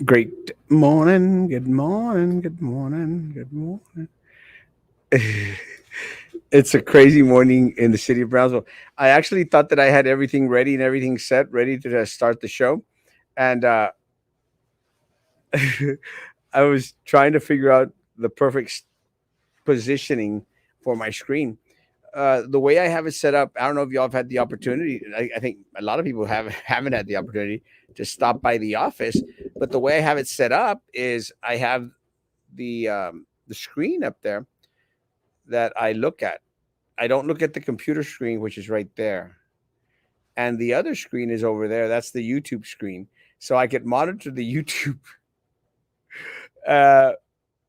Great morning, good morning, good morning, good morning. It's a crazy morning in the city of Brownsville. I actually thought that I had everything ready and everything set, ready to start the show. And I was trying to figure out the perfect positioning for my screen. The way I have it set up, I don't know if y'all have had the opportunity. I think a lot of people haven't had the opportunity to stop by the office. But the way I have it set up is I have the screen up there that I look at. I don't look at the computer screen, which is right there, and the other screen is over there. That's the YouTube screen, so I could monitor the YouTube. Uh,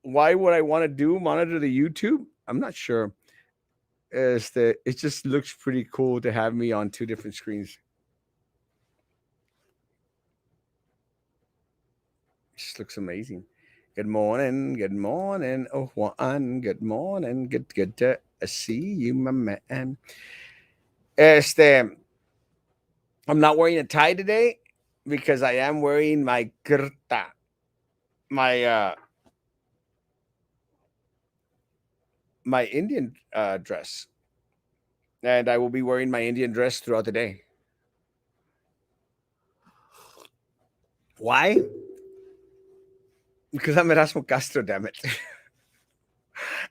why would I want to do monitor the YouTube? I'm not sure. It just looks pretty cool to have me on two different screens. It just looks amazing. Good morning, good morning, oh Juan. Good morning, good to see you, my man. Este, I'm not wearing a tie today because I am wearing my kurta, my my Indian dress, and I will be wearing my Indian dress throughout the day. Why? Because I'm Erasmo Castro, damn it.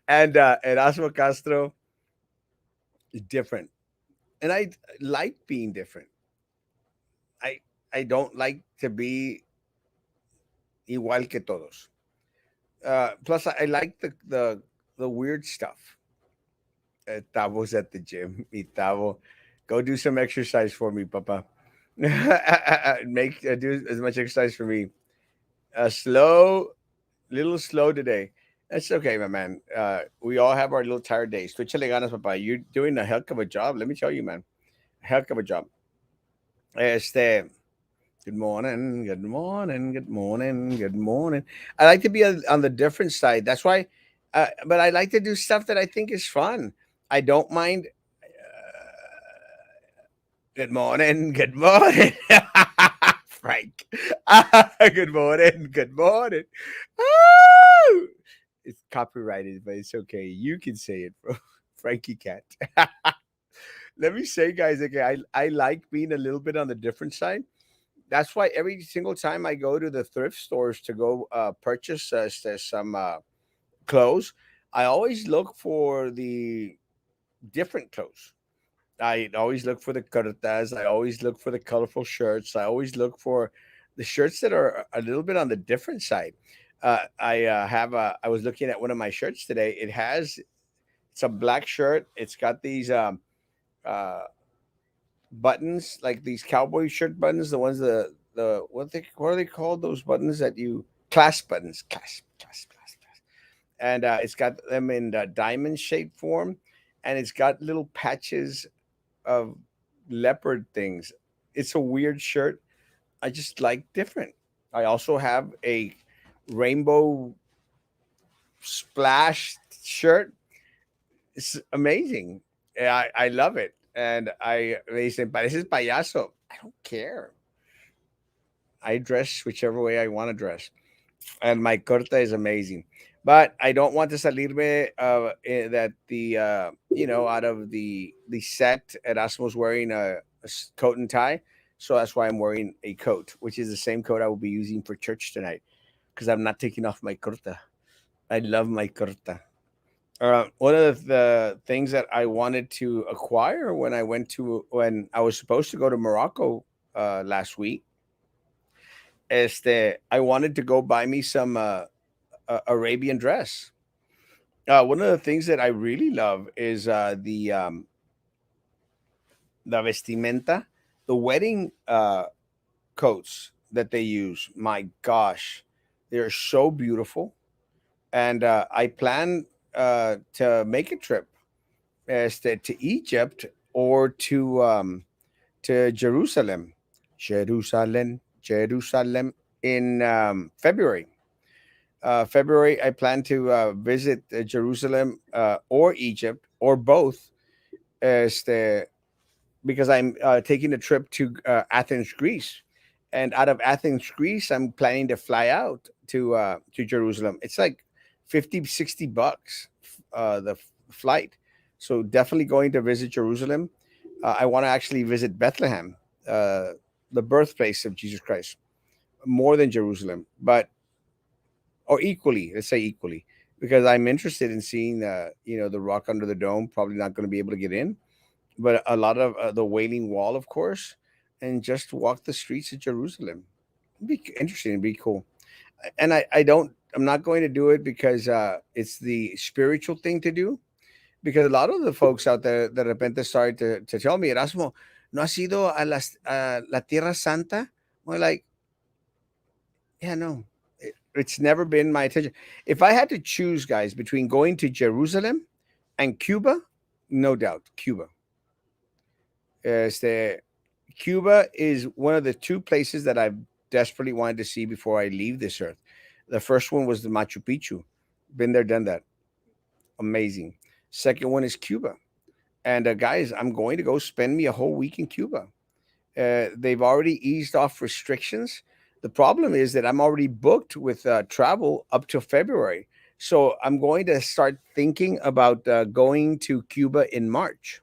And Erasmo Castro is different, and I like being different. I I don't like to be igual que todos. Plus, I like the weird stuff. Tavo's at the gym. Me Tavo, go do some exercise for me, Papa. Make do as much exercise for me. Slow, little slow today. That's okay, my man. We all have our little tired days. Tú échale ganas, Papa. You're doing a heck of a job. Let me tell you, man. Heck of a job. Este, good morning, good morning, good morning, good morning. I like to be on the different side. That's why, but I like to do stuff that I think is fun. I don't mind. Good morning, good morning, Frank. Good morning, good morning. Ah! It's copyrighted, but it's okay. You can say it, bro. Frankie can't. Let me say, guys, okay, I like being a little bit on the different side. That's why every single time I go to the thrift stores to go purchase some clothes, I always look for the different clothes. I always look for the cortas. I always look for the colorful shirts. I always look for the shirts that are a little bit on the different side. I was looking at one of my shirts today. It's a black shirt. It's got these uh, buttons, like these cowboy shirt buttons, the ones what are they called? Those buttons that you clasp buttons, clasp. And it's got them in diamond shaped form, and it's got little patches of leopard things. It's a weird shirt. I just like different. I also have a rainbow splash shirt. It's amazing. I love it. And they say, pareces payaso. I don't care. I dress whichever way I want to dress. And my corta is amazing. But I don't want to salirme that out of the set, Erasmo's wearing a coat and tie. So that's why I'm wearing a coat, which is the same coat I will be using for church tonight because I'm not taking off my corta. I love my corta. One of the things that I wanted to acquire when I was supposed to go to Morocco last week, I wanted to go buy me some Arabian dress. One of the things that I really love is the vestimenta, the wedding coats that they use. My gosh, they're so beautiful, and I plan to make a trip to Egypt or to Jerusalem, Jerusalem in February. February, I plan to visit Jerusalem or Egypt or both, este, because I'm taking a trip to Athens, Greece, And out of Athens, Greece, I'm planning to fly out to Jerusalem. It's like 50, $60 flight. So definitely going to visit Jerusalem. I want to actually visit Bethlehem, uh, the birthplace of Jesus Christ, more than Jerusalem, but or equally, let's say equally, because I'm interested in seeing the rock under the dome. Probably not going to be able to get in, but a lot of the Wailing Wall, of course, and just walk the streets of Jerusalem. It'd be interesting. It'd be cool. And I'm not going to do it because it's the spiritual thing to do. Because a lot of the folks out there that repente started to tell me, Erasmo, ¿no has ido a la Tierra Santa? We're like, yeah, no. It's never been my attention. If I had to choose, guys, between going to Jerusalem and Cuba, no doubt, Cuba. Este, Cuba is one of the two places that I've desperately wanted to see before I leave this earth. The first one was the Machu Picchu. Been there, done that. Amazing. Second one is Cuba. And guys, I'm going to go spend me a whole week in Cuba. They've already eased off restrictions. The problem is that I'm already booked with travel up to February. So I'm going to start thinking about going to Cuba in March.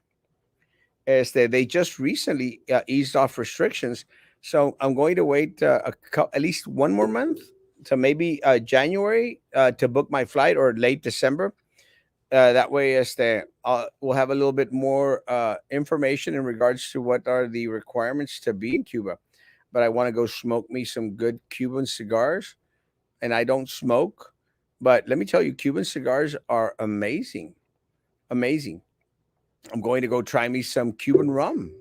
As they just recently eased off restrictions. So I'm going to wait at least one more month to maybe January to book my flight, or late December. That way, we'll have a little bit more information in regards to what are the requirements to be in Cuba. But I want to go smoke me some good Cuban cigars, and I don't smoke. But let me tell you, Cuban cigars are amazing, amazing. I'm going to go try me some Cuban rum.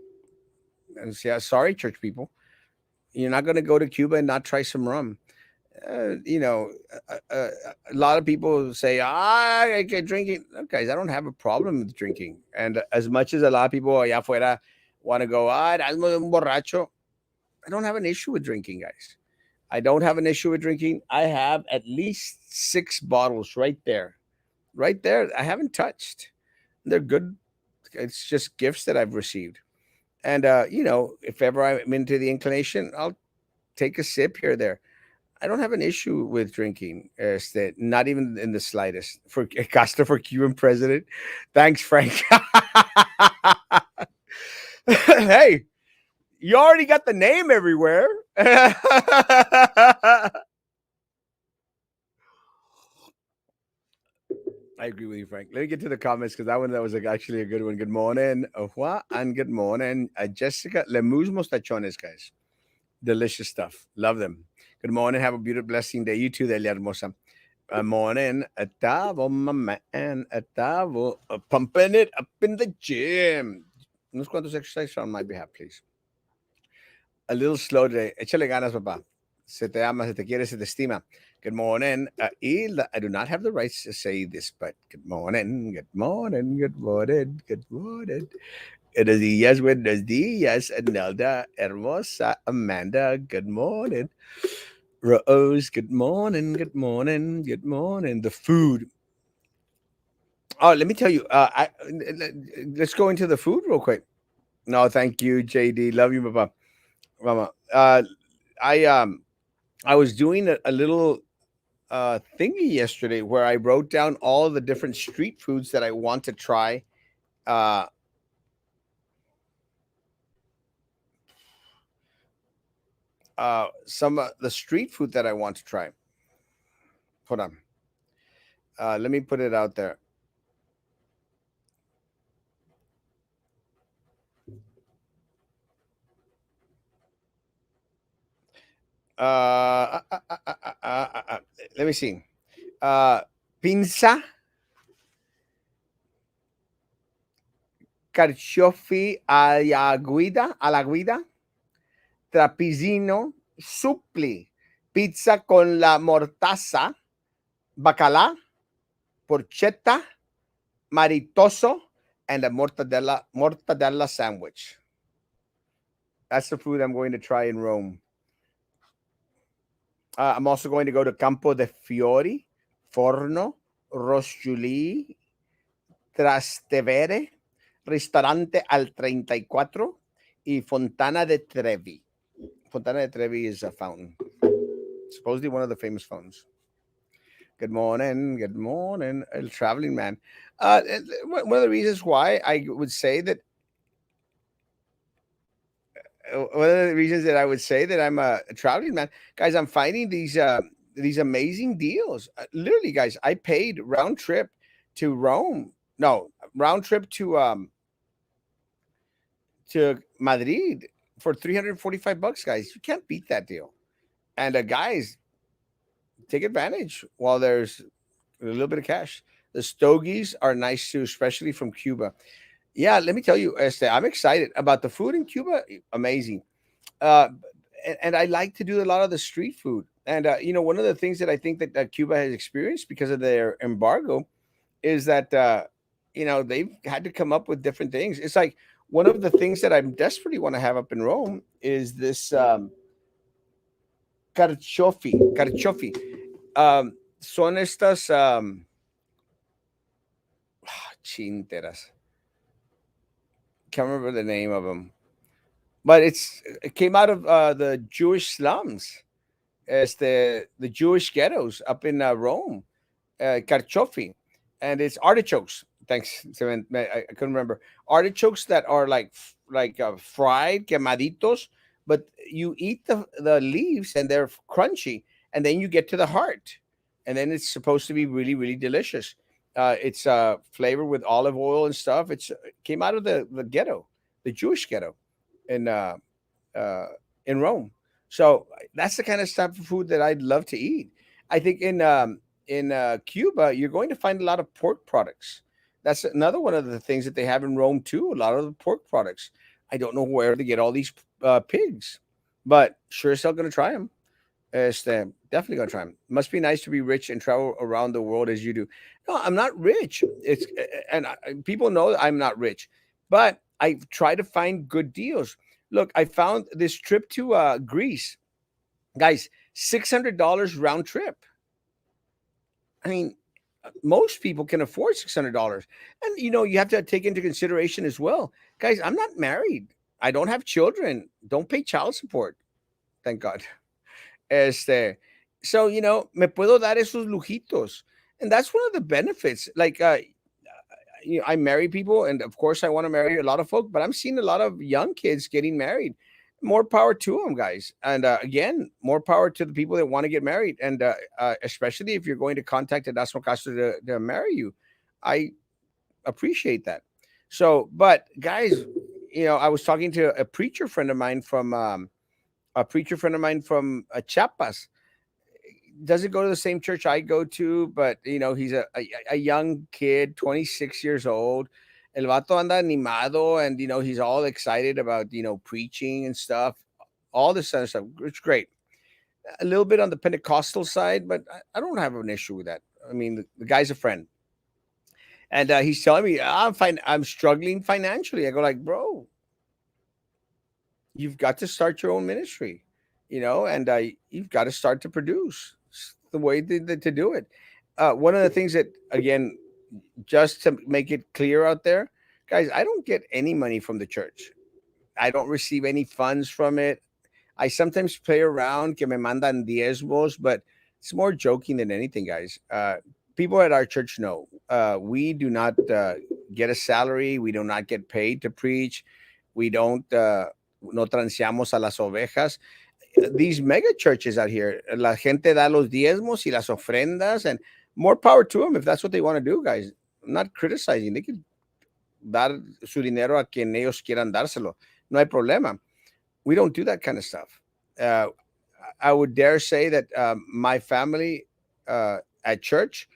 And say, sorry, church people, you're not going to go to Cuba and not try some rum. uh, you know, a lot of people say, I get drinking. Okay, I don't have a problem with drinking. And as much as a lot of people allá afuera want to go, Erasmo es un borracho, I don't have an issue with drinking, guys. I don't have an issue with drinking. I have at least 6 bottles right there. Right there. I haven't touched. They're good. It's just gifts that I've received. And, if ever I'm into the inclination, I'll take a sip here or there. I don't have an issue with drinking. Not even in the slightest. For Costa for Cuban president. Thanks, Frank. Hey, you already got the name everywhere. I agree with you, Frank. Let me get to the comments because that was like actually a good one. Good morning, Juan, and good morning, Jessica. Lemus mostachones, guys. Delicious stuff. Love them. Good morning. Have a beautiful, blessing day. You too, Delia Hermosa. Morning. Atavo, my man. Atavo. Pumping it up in the gym. Unos cuantos exercises on my behalf, please. A little slow today. Échale ganas, papá. Se te ama, se te quiere, se te estima. Good morning. I do not have the rights to say this, but good morning. Good morning. Good morning. Good morning. Buenos días, buenos días, Anelda, Hermosa, Amanda, good morning. Rose, good morning, good morning, good morning. The food. Oh, let me tell you, let's go into the food real quick. No, thank you, JD. Love you, Mama. Mama. I I was doing a little thingy yesterday where I wrote down all the different street foods that I want to try. Uh, some the street food that I want to try. Hold on. Let me put it out there. Uh, uh, uh, uh, uh, uh, Let me see. Pinza, carciofi a la guida, trapizino, supli, pizza con la mortaza, bacala, porchetta, maritoso, and a mortadella sandwich. That's the food I'm going to try in Rome. I'm also going to go to Campo de Fiori, Forno, Rosciuli, Trastevere, Ristorante al 34 y Fontana de Trevi. Fontana de Trevi is a fountain, supposedly one of the famous fountains. Good morning, El Traveling Man. One of the reasons why I would say that one of the reasons that I would say that I'm a traveling man, guys, I'm finding these amazing deals. Literally, guys, I paid round trip to Rome. No, round trip to Madrid for $345, guys. You can't beat that deal. And guys, take advantage while there's a little bit of cash. The stogies are nice too, especially from Cuba. Yeah, let me tell you, Este, I'm excited about the food in Cuba. Amazing. Uh, and I like to do a lot of the street food. And one of the things that I think that Cuba has experienced because of their embargo is that they've had to come up with different things. It's like one of the things that I desperately want to have up in Rome is this carchofi. Carchofi. Son estas chinteras. Can't remember the name of them, but it came out of the Jewish slums, as the Jewish ghettos up in Rome, carchofi, and it's artichokes. Thanks, I couldn't remember artichokes that are like fried quemaditos, but you eat the leaves and they're crunchy, and then you get to the heart, and then it's supposed to be really really delicious. It's flavored with olive oil and stuff. It came out of the ghetto, the Jewish ghetto, in uh, uh, in Rome. So that's the kind of stuff of food that I'd love to eat. I think in Cuba, you're going to find a lot of pork products. That's another one of the things that they have in Rome too. A lot of the pork products. I don't know where they get all these pigs, but sure as hell going to try them. Definitely gonna try them. Must be nice to be rich and travel around the world as you do. No, I'm not rich. People know I'm not rich, but I try to find good deals. Look, I found this trip to Greece, guys. $600 round trip. I mean, most people can afford $600, and you have to take into consideration as well, guys. I'm not married. I don't have children. Don't pay child support. Thank God. Este, so me puedo dar esos lujitos, and that's one of the benefits. Like, I marry people, and of course, I want to marry a lot of folk. But I'm seeing a lot of young kids getting married. More power to them, guys. And again, more power to the people that want to get married, and especially if you're going to contact Erasmo Castro to marry you. I appreciate that. So, but guys, I was talking to a preacher friend of mine from Chiapas. Doesn't go to the same church I go to, but he's a young kid, 26 years old. El vato anda animado, and he's all excited about preaching and stuff, all this other stuff. It's great. A little bit on the Pentecostal side, but I don't have an issue with that. I mean, the guy's a friend, and he's telling me I'm fine. I'm struggling financially. I go like, bro, you've got to start your own ministry, and you've got to start to produce. It's the way to do it. One of the things that, again, just to make it clear out there, guys, I don't get any money from the church. I don't receive any funds from it. I sometimes play around, que me mandan diezmos, but it's more joking than anything, guys. People at our church know we do not get a salary. We do not get paid to preach. We don't. No transeamos a las ovejas. These mega churches out here, la gente da los diezmos y las ofrendas, and more power to them if that's what they want to do, guys. I'm not criticizing. They could dar su dinero a quien ellos quieran dárselo. No hay problema. We don't do that kind of stuff. Uh, I would dare say that my family at church,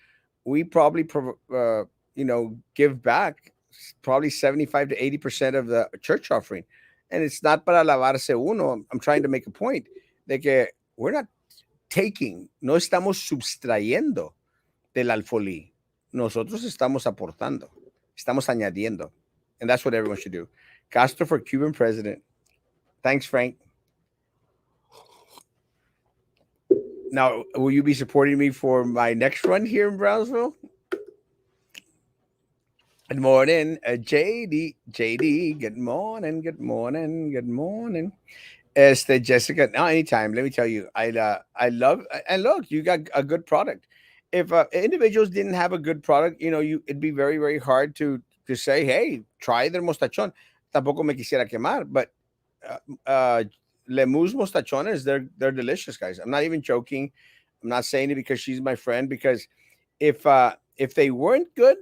we probably, give back probably 75 to 80% of the church offering. And it's not para lavarse uno. I'm trying to make a point de que we're not taking, no estamos subtrayendo del alfolí. Nosotros estamos aportando, estamos añadiendo. And that's what everyone should do. Castro for Cuban president. Thanks, Frank. Now, will you be supporting me for my next run here in Brownsville? Good morning, JD. JD, good morning, good morning, good morning. Este Jessica, no, anytime. Let me tell you, I love and look, you got a good product. If individuals didn't have a good product, you it'd be very very hard to say, hey, try their mostachon. Tampoco me quisiera quemar, but uh, uh, Lemus mostachones, they're delicious, guys. I'm not even joking. I'm not saying it because she's my friend. Because if they weren't good,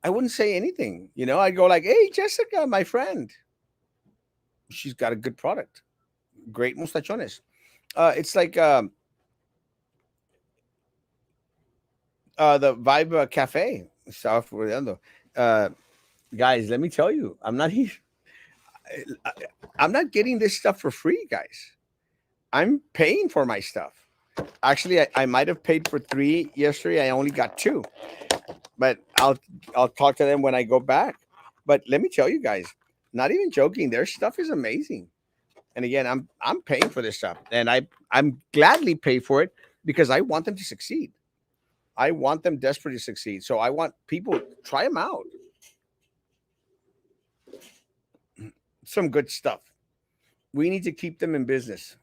I wouldn't say anything. I'd go like, hey, Jessica, my friend, she's got a good product, great mostachones. It's like the Vibe Cafe South Orlando. Uh, guys, let me tell you, I'm not getting this stuff for free, guys. I'm paying for my stuff. Actually, I might have paid for three yesterday. I only got two, but I'll talk to them when I go back. But let me tell you guys, not even joking, their stuff is amazing. And again, I'm paying for this stuff, and I'm gladly pay for it because I want them to succeed. I want them desperately to succeed. So I want people try them out. Some good stuff. We need to keep them in business,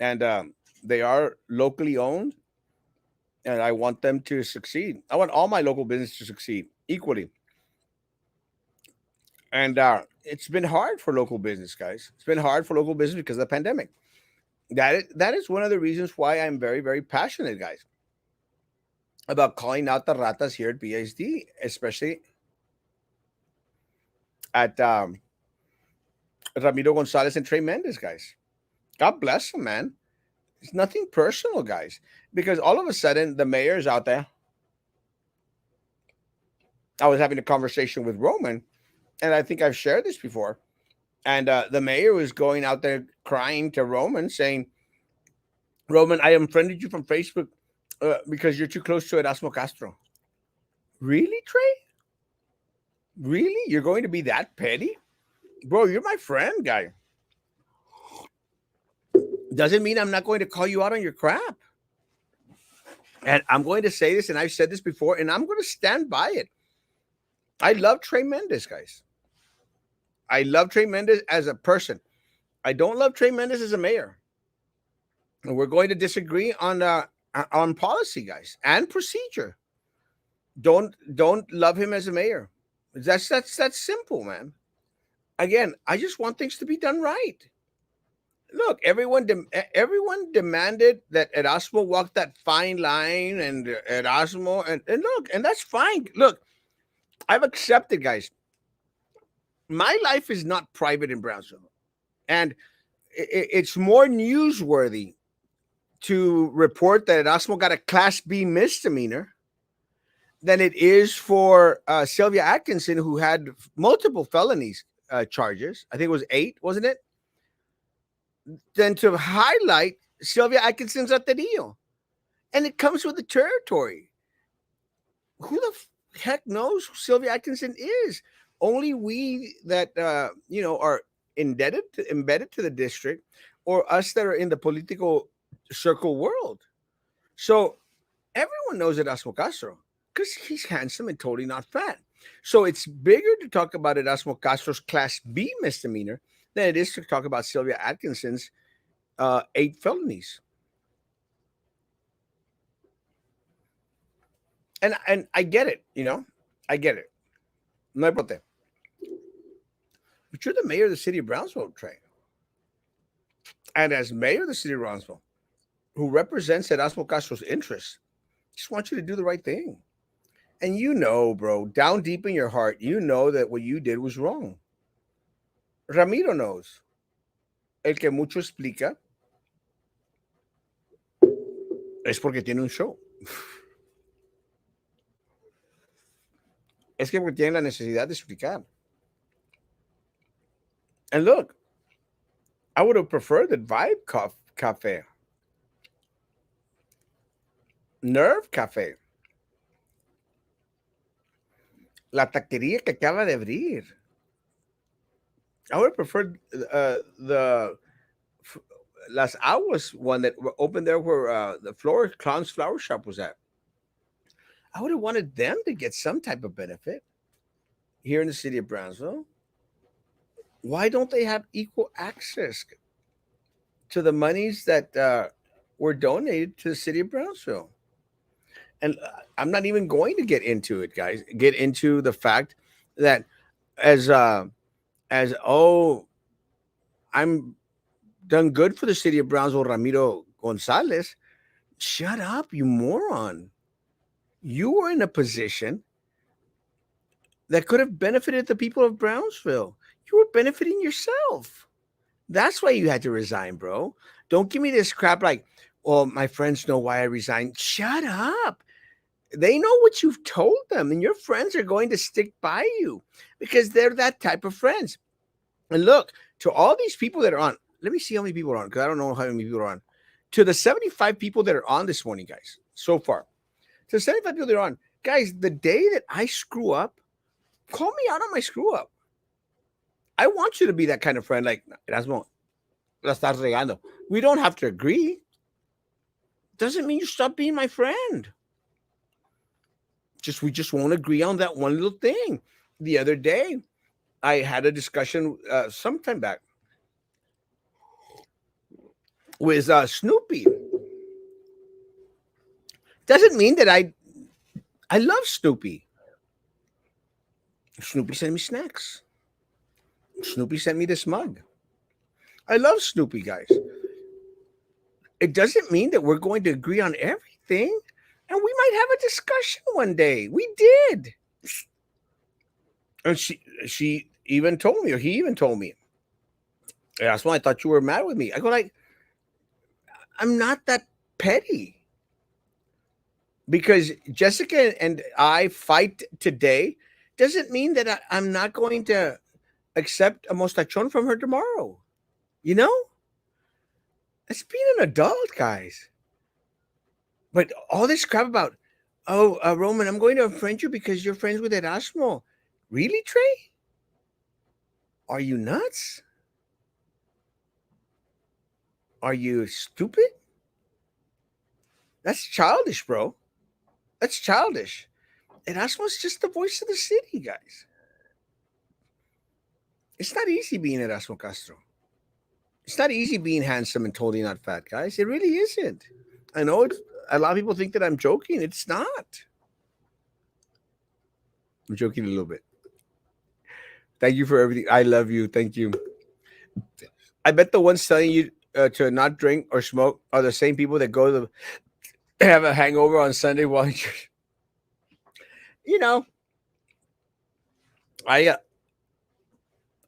and they are locally owned, and I want them to succeed. I want all my local business to succeed equally. And it's been hard for local business, guys. It's been hard for local business because of the pandemic. That is one of the reasons why I'm very very passionate, guys, about calling out the ratas here at BSD, especially at Ramiro Gonzalez and Trey Mendez, guys. God bless them, man. It's nothing personal, guys, because all of a sudden the mayor's out there. I was having a conversation with Roman, and I think I've shared this before. And the mayor was going out there crying to Roman, saying, Roman, I unfriended you from Facebook because you're too close to Erasmo Castro. Really, Trey? Really? You're going to be that petty? Bro, you're my friend, guy. Doesn't mean I'm not going to call you out on your crap. And I'm going to say this, and I've said this before, and I'm going to stand by it. I love Trey Mendez, guys. I love Trey Mendez as a person. I don't love Trey Mendez as a mayor. And we're going to disagree on policy, guys, and procedure. Don't love him as a mayor. That's simple, man. Again, I just want things to be done right. Look, everyone demanded that Erasmo walk that fine line, and Erasmo, and look, and that's fine. Look, I've accepted, guys. My life is not private in Brownsville, and it's more newsworthy to report that Erasmo got a Class B misdemeanor than it is for Sylvia Atkinson, who had multiple felonies charges. I think it was 8, wasn't it? Than to highlight Sylvia Atkinson's aterío. And it comes with the territory. Who the heck knows who Sylvia Atkinson is? Only we that are embedded to the district, or us that are in the political circle world. So everyone knows Erasmo Castro because he's handsome and totally not fat. So it's bigger to talk about Erasmo Castro's Class B misdemeanor than it is to talk about Sylvia Atkinson's 8 felonies. And I get it, I get it. No hay brote. But you're the mayor of the city of Brownsville, Trey. And as mayor of the city of Brownsville, who represents Erasmo Castro's interests, just want you to do the right thing. And bro, down deep in your heart, that what you did was wrong. Ramiro knows. El que mucho explica es porque tiene un show. Es que porque tiene la necesidad de explicar. And look, I would have preferred the Vibe Cafe, Nerve Cafe, la taquería que acaba de abrir. I would have preferred the Las Aguas one that opened there where the Clown's Flower Shop was at. I would have wanted them to get some type of benefit here in the city of Brownsville. Why don't they have equal access? to the monies that were donated to the city of Brownsville. And I'm not even going to get into it, guys. Get into the fact that as I'm done good for the city of Brownsville, Ramiro Gonzalez. Shut up, you moron. You were in a position that could have benefited the people of Brownsville. You were benefiting yourself. That's why you had to resign, bro. Don't give me this crap like, well, my friends know why I resigned. Shut up. They know what you've told them, and your friends are going to stick by you because they're that type of friends. And look, to all these people that are on, let me see how many people are on because I don't know how many people are on. To the 75 people that are on this morning, guys, so far, to the 75 people that are on, guys, the day that I screw up, call me out on my screw up. I want you to be that kind of friend, like, Erasmo, la estás regando. We don't have to agree. Doesn't mean you stop being my friend. We just won't agree on that one little thing. The other day, I had a discussion sometime back with Snoopy. Doesn't mean that I love Snoopy. Snoopy sent me snacks. Snoopy sent me this mug. I love Snoopy, guys. It doesn't mean that we're going to agree on everything. And we might have a discussion one day. We did. And she even told me, or he even told me, "Yeah, that's why I thought you were mad with me." I go like, I'm not that petty. Because Jessica and I fight today doesn't mean that I'm not going to accept a mostachon from her tomorrow. You know? It's being an adult, guys. But all this crap about, oh, Roman, I'm going to unfriend you because you're friends with Erasmo. Really, Trey? Are you nuts? Are you stupid? That's childish, bro. That's childish. Erasmo's just the voice of the city, guys. It's not easy being Erasmo Castro. It's not easy being handsome and totally not fat, guys. It really isn't. I know a lot of people think that I'm joking. It's not. I'm joking a little bit. Thank you for everything. I love you. Thank you. I bet the ones telling you to not drink or smoke are the same people that go to have a hangover on Sunday while you know. I uh,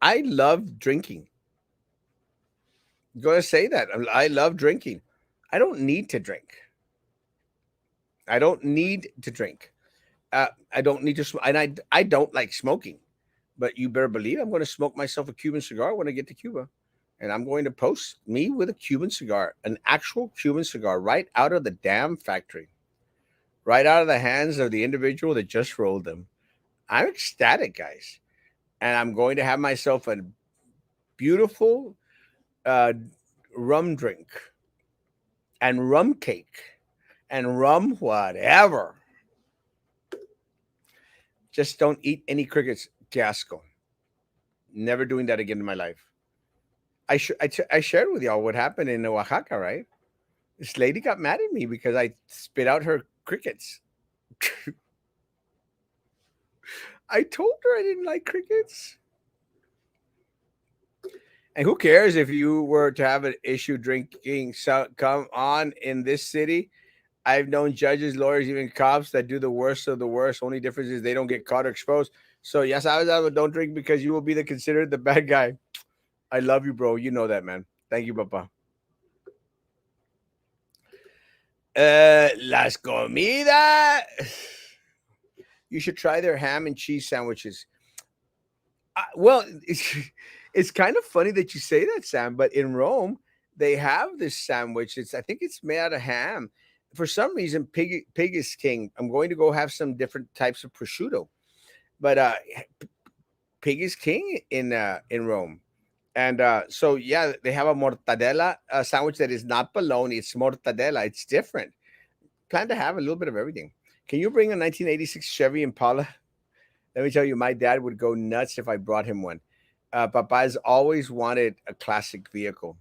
I love drinking. I'm gonna say that I love drinking. I don't need to drink. I don't need to drink. I don't need to, and I don't like smoking. But you better believe I'm going to smoke myself a Cuban cigar when I get to Cuba, and I'm going to post me with a Cuban cigar, an actual Cuban cigar, right out of the damn factory, right out of the hands of the individual that just rolled them. I'm ecstatic, guys, and I'm going to have myself a beautiful uh, rum drink and rum cake and rum whatever. Just don't eat any crickets, Gasco. Never doing that again in my life. I shared with y'all what happened in Oaxaca, right? This lady got mad at me because I spit out her crickets. I told her I didn't like crickets. And who cares if you were to have an issue drinking come on in this city? I've known judges, lawyers, even cops that do the worst of the worst. Only difference is they don't get caught or exposed. So yes, don't drink because you will be considered the bad guy. I love you, bro. You know that, man. Thank you, Papa. Las comidas. You should try their ham and cheese sandwiches. Well, it's kind of funny that you say that, Sam. But in Rome, they have this sandwich. I think it's made out of ham. For some reason, pig is king. I'm going to go have some different types of prosciutto, but pig is king in Rome. And so yeah, they have a mortadella sandwich that is not bologna. It's mortadella. It's different. Plan to have a little bit of everything. Can you bring a 1986 Chevy Impala? Let me tell you, my dad would go nuts if I brought him one. Papa's always wanted a classic vehicle.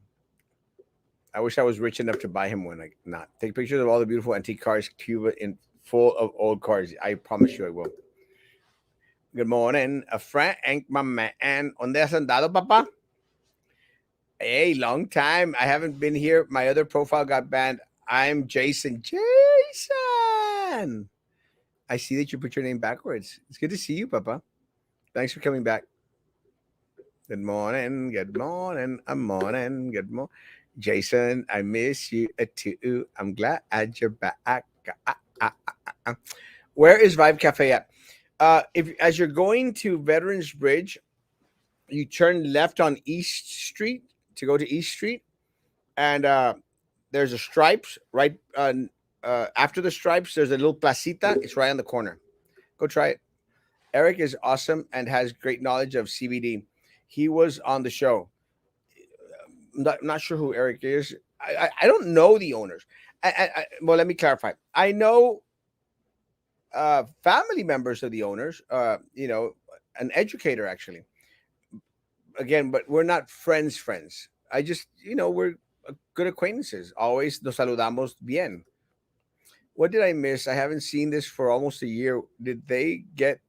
I wish I was rich enough to buy him one. Like, not take pictures of all the beautiful antique cars, Cuba in full of old cars. I promise you, I will. Good morning, Frank, my man. ¿Dónde has andado, papá? Hey, long time. I haven't been here. My other profile got banned. I'm Jason. Jason. I see that you put your name backwards. It's good to see you, Papa. Thanks for coming back. Good morning. Good morning. I'm morning. Good morning. Jason, I miss you too. I'm glad you're back. Where is Vibe Cafe at? If as you're going to Veterans Bridge, you turn left on East Street to go to East Street, and there's a Stripes right after the Stripes. There's a little placita. It's right on the corner. Go try it. Eric is awesome and has great knowledge of CBD. He was on the show. I'm not sure who Eric is. I don't know the owners. Well, let me clarify. I know family members of the owners. An educator actually. Again, but we're not friends. Friends. I just we're good acquaintances. Always nos saludamos bien. What did I miss? I haven't seen this for almost a year. Did they get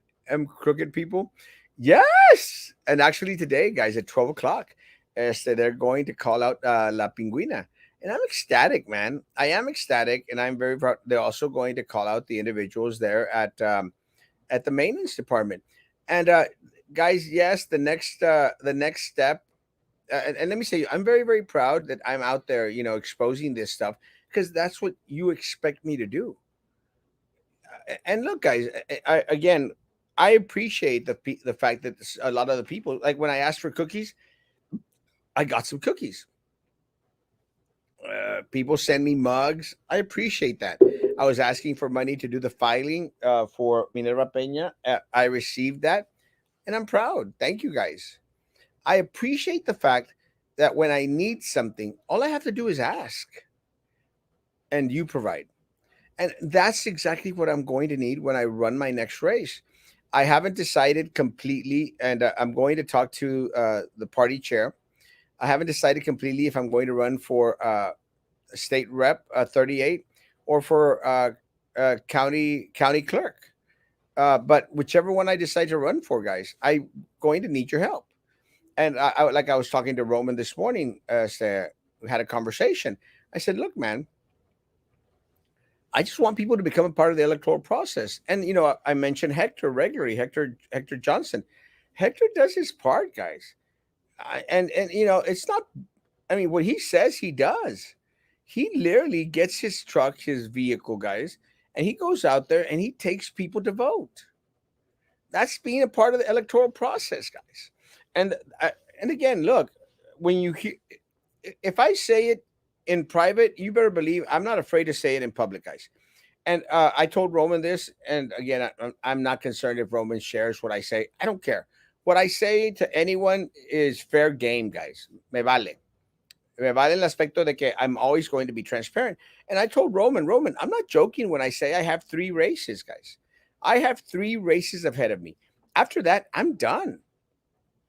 crooked people? Yes. And actually today, guys, at 12 o'clock, they're going to call out La Pingüina. And I'm ecstatic, man. I am ecstatic, and I'm very proud. They're also going to call out the individuals there at the maintenance department. And guys, yes, the next step. And let me say, I'm very, very proud that I'm out there, exposing this stuff because that's what you expect me to do. And look, guys, again, I appreciate the fact that a lot of the people, like when I asked for cookies, I got some cookies. People send me mugs. I appreciate that. I was asking for money to do the filing for Minerva Peña. I received that, and I'm proud. Thank you, guys. I appreciate the fact that when I need something, all I have to do is ask, and you provide. And that's exactly what I'm going to need when I run my next race. I haven't decided completely, and I'm going to talk to the party chair. I haven't decided completely if I'm going to run for state rep 38 or for county clerk. But whichever one I decide to run for, guys, I'm going to need your help. And like I was talking to Roman this morning, we had a conversation. I said, "Look, man, I just want people to become a part of the electoral process." And I mentioned Hector regularly, Hector Johnson. Hector does his part, guys. And it's not. I mean, what he says, he does. He literally gets his truck, his vehicle, guys, and he goes out there and he takes people to vote. That's being a part of the electoral process, guys. And and again, look, when you hear, if I say it in private, you better believe I'm not afraid to say it in public, guys. And I told Roman this, and again, I'm not concerned if Roman shares what I say. I don't care. What I say to anyone is fair game, guys. Me vale. Me vale el aspecto de que I'm always going to be transparent. And I told Roman, I'm not joking when I say I have 3 races, guys. I have 3 races ahead of me. After that, I'm done.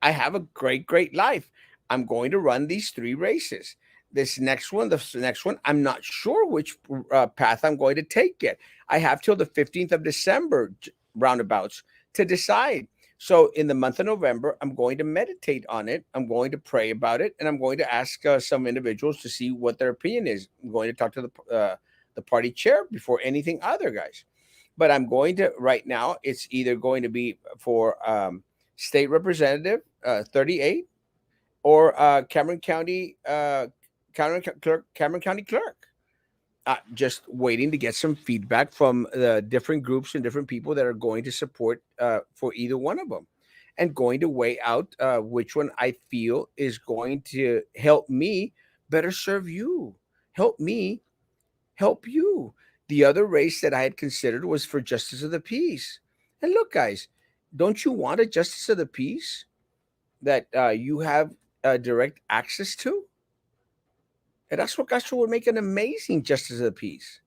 I have a great, great life. I'm going to run these 3 races. The next one, I'm not sure which path I'm going to take yet. I have till the 15th of December roundabouts to decide. So in the month of November, I'm going to meditate on it. I'm going to pray about it, and I'm going to ask some individuals to see what their opinion is. I'm going to talk to the party chair before anything other, guys. But I'm going to right now. It's either going to be for state representative 38 or Cameron County Clerk. Just waiting to get some feedback from the different groups and different people that are going to support for either one of them, and going to weigh out which one I feel is going to help me better serve you, help me help you. The other race that I had considered was for Justice of the Peace. And look, guys, don't you want a Justice of the Peace that you have direct access to? Erasmo Castro would make an amazing Justice of the Peace.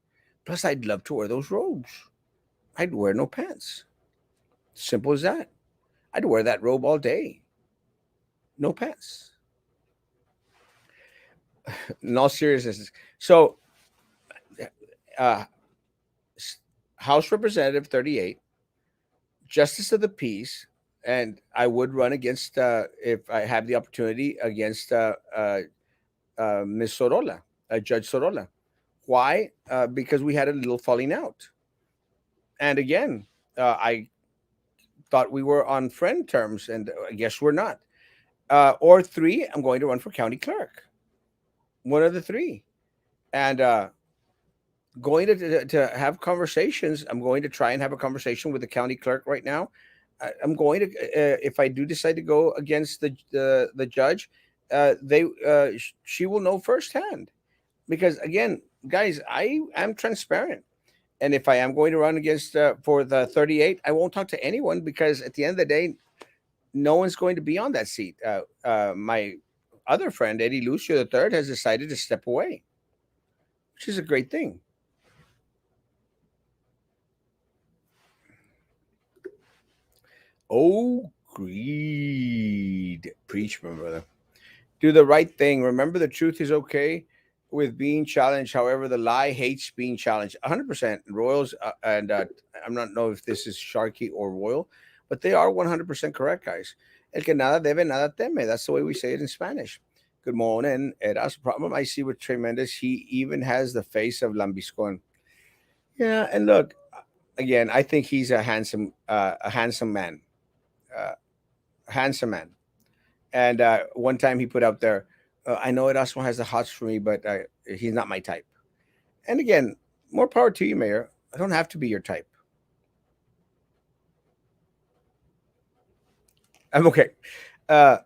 Plus, I'd love to wear those robes. I'd wear no pants. Simple as that. I'd wear that robe all day. No pants. In all seriousness, so uh, House Representative 38, Justice of the Peace, and I would run against if I have the opportunity against Ms. Sorolla, Judge Sorolla. Why? Because we had a little falling out, and again, I thought we were on friend terms, and I guess we're not. Or three, I'm going to run for county clerk. One of the three, and going to have conversations. I'm going to try and have a conversation with the county clerk right now. I'm going to, if I do decide to go against the judge, she will know firsthand. Because again, guys, I am transparent, and if I am going to run against for the 38, I won't talk to anyone because at the end of the day, no one's going to be on that seat. My other friend Eddie Lucio III has decided to step away, which is a great thing. Oh, greed. Preach, my brother. Do the right thing. Remember, the truth is okay with being challenged. However, the lie hates being challenged. 100%. Royals, and I'm not know if this is Sharky or Royal, but they are 100% correct, guys. El que nada debe, nada teme. That's the way we say it in Spanish. Good morning. That's the problem I see with Tremendous. He even has the face of Lambiscon. Yeah, and look, again, I think he's a handsome man. Uh, handsome man. And one time he put out there, I know Erasmo has the hots for me, but he's not my type. And again, more power to you, Mayor. I don't have to be your type. I'm okay. Uh,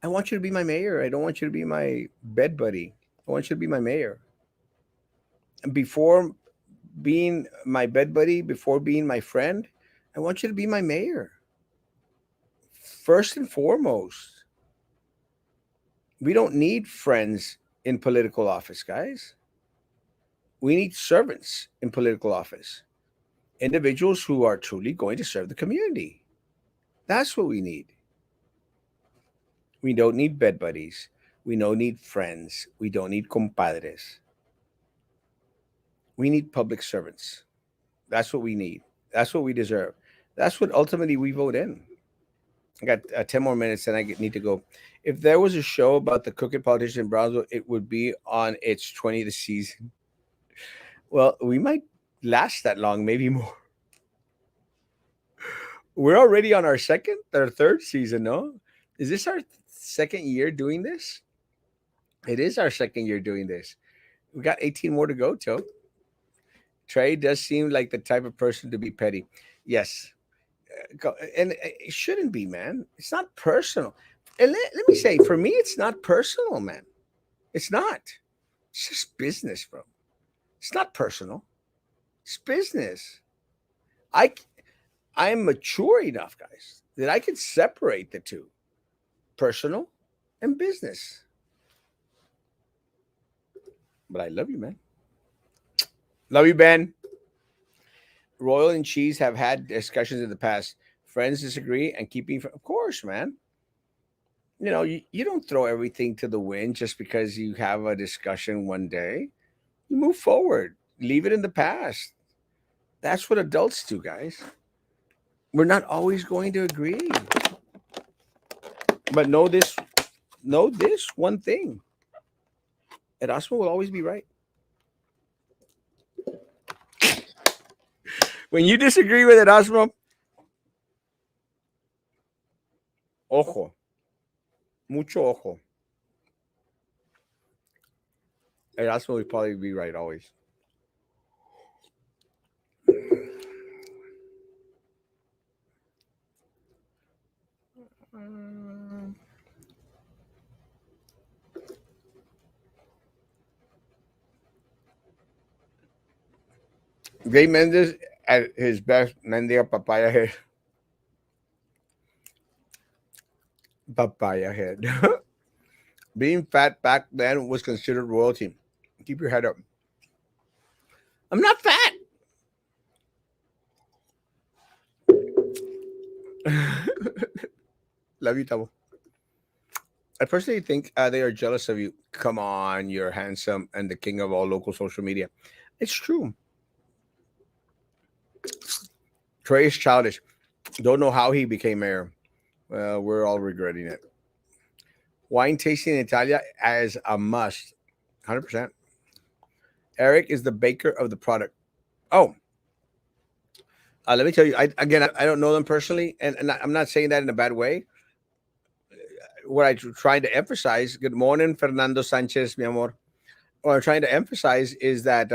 I want you to be my mayor. I don't want you to be my bed buddy. I want you to be my mayor. And before being my bed buddy, before being my friend, I want you to be my mayor. First and foremost, we don't need friends in political office, guys. We need servants in political office, individuals who are truly going to serve the community. That's what we need. We don't need bed buddies. We don't need friends. We don't need compadres. We need public servants. That's what we need. That's what we deserve. That's what ultimately we vote in. I got 10 more minutes and need to go. If there was a show about the crooked politician in Brownsville, it would be on its 20th season. Well, we might last that long, maybe more. We're already on our second or third season, no? Is this our second year doing this? It is our second year doing this. We got 18 more to go, Joe. Trey does seem like the type of person to be petty. Yes. And it shouldn't be, man. It's not personal. And let me say, for me, it's not personal, man. It's not. It's just business, bro. It's not personal. It's business. I I'm mature enough, guys, that I can separate the two, personal and business. But I love you, man. Love you, Ben. Royal and Cheese have had discussions in the past. Friends disagree and keeping, of course, man. You don't throw everything to the wind just because you have a discussion one day. You move forward, leave it in the past. That's what adults do, guys. We're not always going to agree, but know this one thing: Erasmo will always be right. When you disagree with Erasmo, ojo, mucho ojo. Erasmo will probably be right always. Gay Mendes at his best, mendiga papaya head. Papaya head. Being fat back then was considered royalty. Keep your head up. I'm not fat. Love you, Tabo. I personally think they are jealous of you. Come on, you're handsome and the king of all local social media. It's true. Trey is childish. Don't know how he became mayor. Well, we're all regretting it. Wine tasting in Italia as a must. 100%. Eric is the baker of the product. Oh, let me tell you. I don't know them personally, and I'm not saying that in a bad way. What I'm trying to emphasize. Good morning, Fernando Sanchez, mi amor. What I'm trying to emphasize is that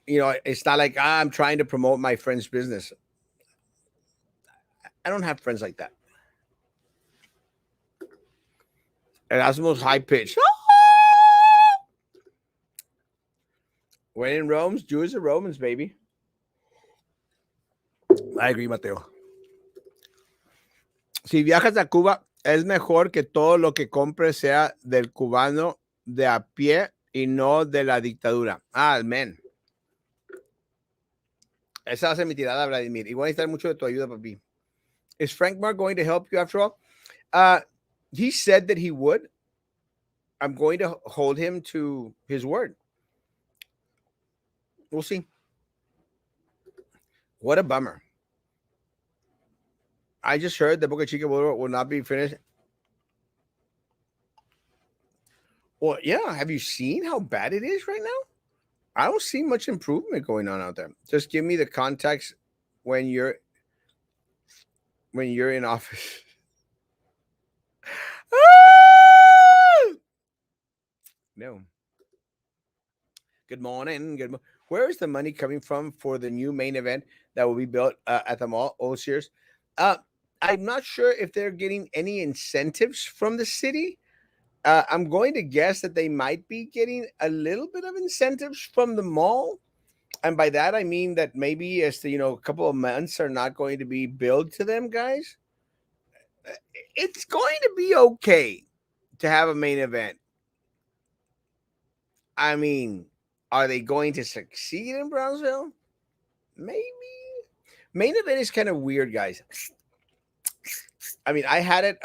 it's not like I'm trying to promote my friend's business. I don't have friends like that. Erasmo's high pitched. When in Rome, Jews are Romans, baby. I agree, Mateo. Si viajas a Cuba, es mejor que todo lo que compres sea del cubano de a pie y no de la dictadura. Amén. Esa va a ser mi tirada, Vladimir. Y voy a necesitar mucho de tu ayuda, papi. Is Frank Mark going to help you after all? He said that he would. I'm going to hold him to his word. We'll see. What a bummer. I just heard the Boca Chica will not be finished. Well, yeah. Have you seen how bad it is right now? I don't see much improvement going on out there. Just give me the context when you're in office. No. Good morning. Good morning. Where is the money coming from for the new main event that will be built at the mall? Old Sears. Uh, I'm not sure if they're getting any incentives from the city. I'm going to guess that they might be getting a little bit of incentives from the mall. And by that, I mean that maybe as a couple of months are not going to be billed to them, guys. It's going to be okay to have a main event. I mean, are they going to succeed in Brownsville? Maybe. Main event is kind of weird, guys. I mean, I had it.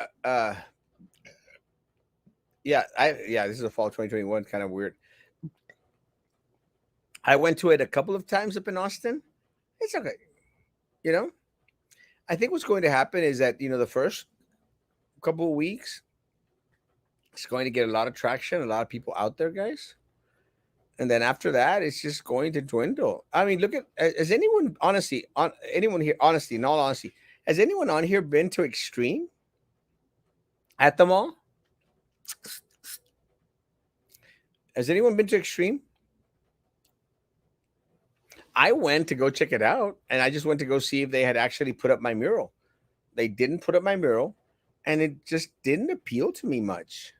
This is a fall 2021, kind of weird. I went to it a couple of times up in Austin. It's okay. You know, I think what's going to happen is that the first couple of weeks, it's going to get a lot of traction, a lot of people out there, guys. And then after that, it's just going to dwindle. I mean, look at has anyone anyone here honesty, in all honesty, has anyone on here been to Extreme at the mall? Has anyone been to Extreme? I went to go check it out, and I just went to go see if they had actually put up my mural. They didn't put up my mural, and it just didn't appeal to me much.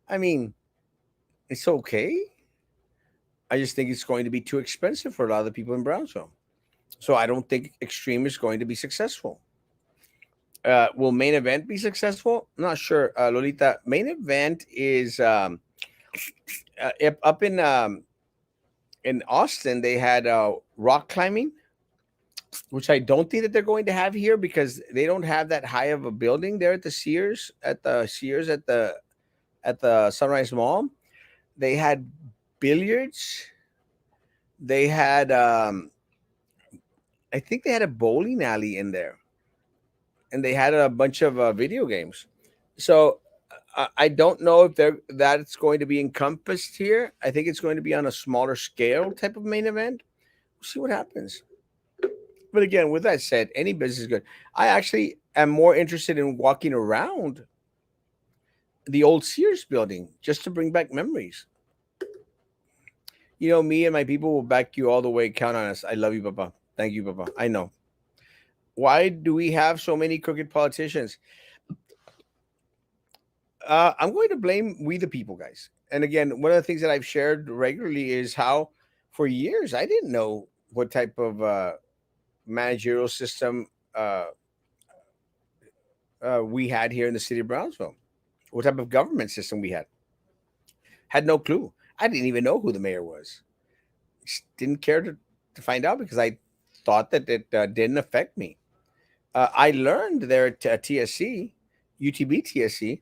I mean, it's okay. I just think it's going to be too expensive for a lot of the people in Brownsville. So I don't think Extreme is going to be successful. Will main event be successful? I'm not sure, Lolita. Main event is up in Austin. They had rock climbing, which I don't think that they're going to have here because they don't have that high of a building there at the Sears at the Sunrise Mall. They had billiards. They had I think they had a bowling alley in there, and they had a bunch of video games. So I don't know if that's going to be encompassed here. I think it's going to be on a smaller scale type of main event. We'll see what happens. But again, with that said, any business is good. I actually am more interested in walking around the old Sears building just to bring back memories. Me and my people will back you all the way. Count on us. I love you, Papa. Thank you, Papa. I know. Why do we have so many crooked politicians? I'm going to blame we the people, guys. And again, one of the things that I've shared regularly is how for years I didn't know what type of managerial system we had here in the city of Brownsville, what type of government system we had. Had no clue. I didn't even know who the mayor was. Just didn't care to find out because I thought that it didn't affect me. I learned there at TSC, UTB TSC,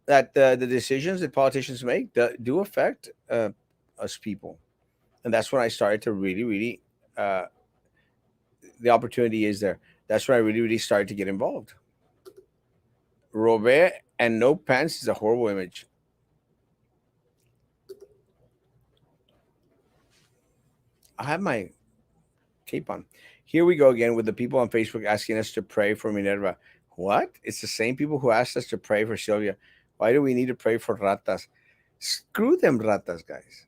that the decisions that politicians make do affect us people, and that's when I started to really, really, uh, the opportunity is there. That's when I really, really started to get involved. Robert and no pants is a horrible image. I have my cape on. Here we go again with the people on Facebook asking us to pray for Minerva. What? It's the same people who asked us to pray for Sylvia. Why do we need to pray for ratas? Screw them ratas, guys.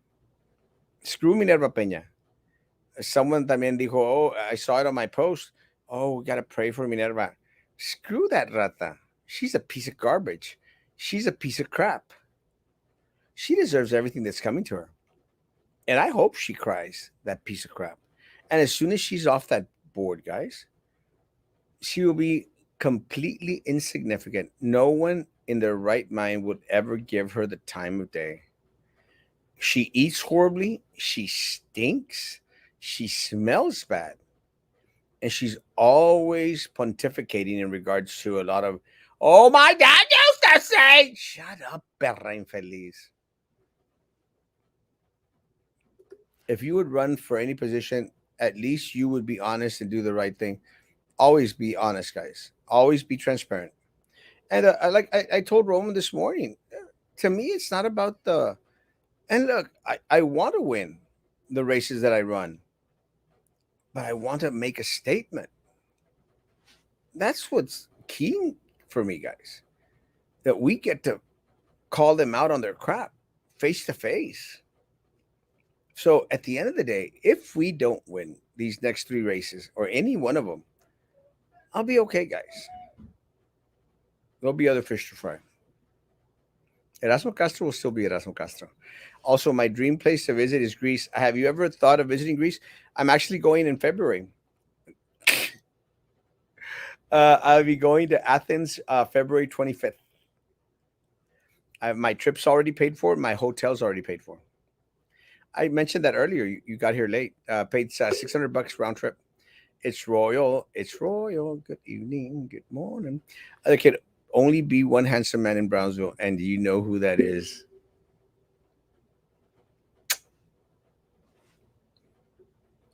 Screw Minerva Peña. Someone también dijo, oh, I saw it on my post. Oh, we got to pray for Minerva. Screw that rata. She's a piece of garbage. She's a piece of crap. She deserves everything that's coming to her. And I hope she cries, that piece of crap. And as soon as she's off that board, guys, she will be completely insignificant. No one in their right mind would ever give her the time of day. She eats horribly. She stinks. She smells bad. And she's always pontificating in regards to a lot of, oh, my dad used to say, shut up, perra infeliz. If you would run for any position, at least you would be honest and do the right thing. Always be honest, guys. Always be transparent. And I told Roman this morning, to me, it's not about the. And look, I want to win the races that I run, but I want to make a statement. That's what's key for me, guys. That we get to call them out on their crap face to face. So at the end of the day, if we don't win these next three races or any one of them, I'll be okay, guys. There'll be other fish to fry. Erasmo Castro will still be Erasmo Castro. Also, my dream place to visit is Greece. Have you ever thought of visiting Greece? I'm actually going in February. I'll be going to Athens February 25th. My trip's already paid for. My hotel's already paid for. I mentioned that earlier. You got here late. Paid $600 round trip. It's royal. It's royal. Good evening. Good morning. There could only be one handsome man in Brownsville, and do you know who that is?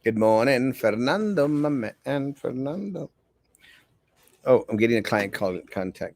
Good morning, Fernando, my man, Fernando. Oh, I'm getting a client call contact.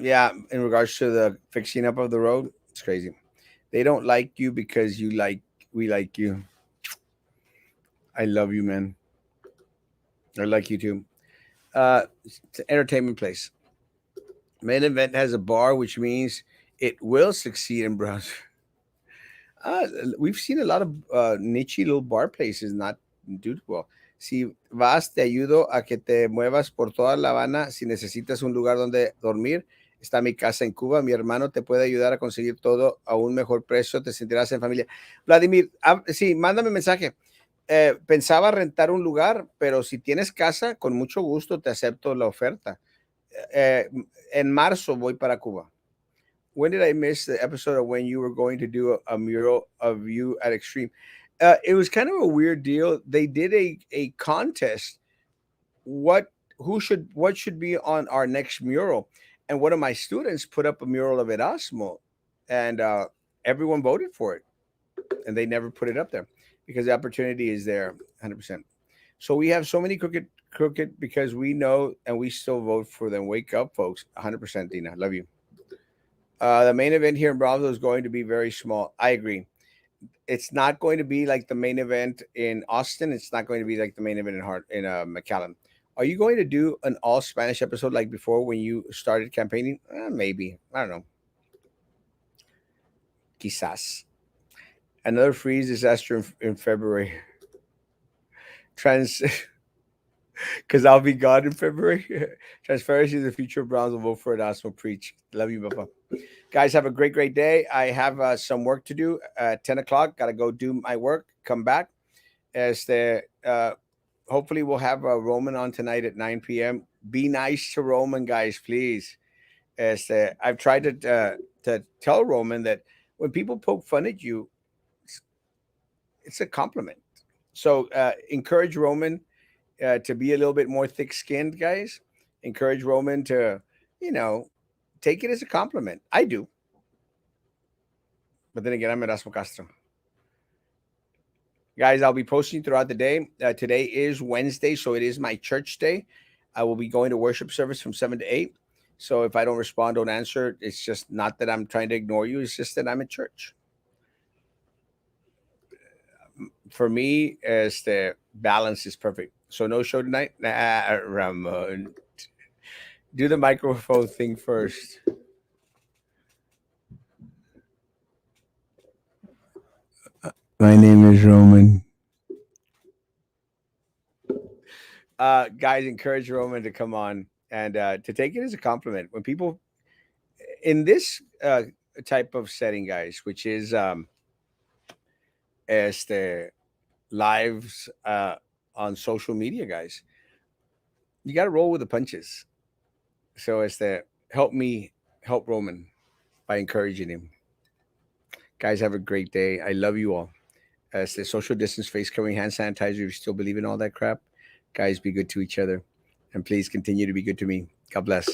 Yeah, in regards to the fixing up of the road, it's crazy. They don't like you because we like you. I love you, man. I like you too. It's an entertainment place. Main event has a bar, which means it will succeed in Brownsville. Uh, we've seen a lot of niche little bar places not do well. Si vas, te ayudo a que te muevas por toda La Habana. Si necesitas un lugar donde dormir, está mi casa en Cuba. Mi hermano te puede ayudar a conseguir todo a un mejor precio. Te sentirás en familia. Vladimir, sí, mándame mensaje. Pensaba rentar un lugar, pero si tienes casa, con mucho gusto te acepto la oferta. Eh, en marzo voy para Cuba. When did I miss the episode of when you were going to do a mural of you at Extreme? It was kind of a weird deal. They did a contest. What should be on our next mural? And one of my students put up a mural of Erasmo, and everyone voted for it, and they never put it up there because the opportunity is there, 100%. So we have so many crooked because we know and we still vote for them. Wake up, folks, 100%. Dina, love you. The main event here in Brownsville is going to be very small. I agree. It's not going to be like the main event in Austin. It's not going to be like the main event in McAllen. Are you going to do an all Spanish episode like before when you started campaigning? Maybe. I don't know. Quizás. Another freeze disaster in February. Trans, because I'll be gone in February. Transparency is the future of Brownsville. Vote for it. Asmo preach. Love you, Papa. Guys, have a great day. I have some work to do at 10 o'clock. Got to go do my work, come back. As the hopefully we'll have Roman on tonight at 9 p.m. Be nice to Roman, guys, please. As I've tried to tell Roman that when people poke fun at you, it's, it's a compliment. So encourage Roman to be a little bit more thick-skinned, guys. Encourage Roman to, you know, take it as a compliment. I do, but then again, I'm Erasmo Castro. Guys, I'll be posting throughout the day. Today is Wednesday, so it is my church day. I will be going to worship service from 7 to 8. So if I don't respond, don't answer. It's just not that I'm trying to ignore you. It's just that I'm at church. For me, as the balance is perfect. So no show tonight. Nah, Ramon. Do the microphone thing first. My name is Roman. Guys, encourage Roman to come on and to take it as a compliment. When people in this type of setting, guys, which is as the lives on social media, guys, you got to roll with the punches. So as the help me help Roman by encouraging him. Guys, have a great day. I love you all. As the social distance, face covering, hand sanitizer, if you still believe in all that crap, guys, be good to each other. And please continue to be good to me. God bless.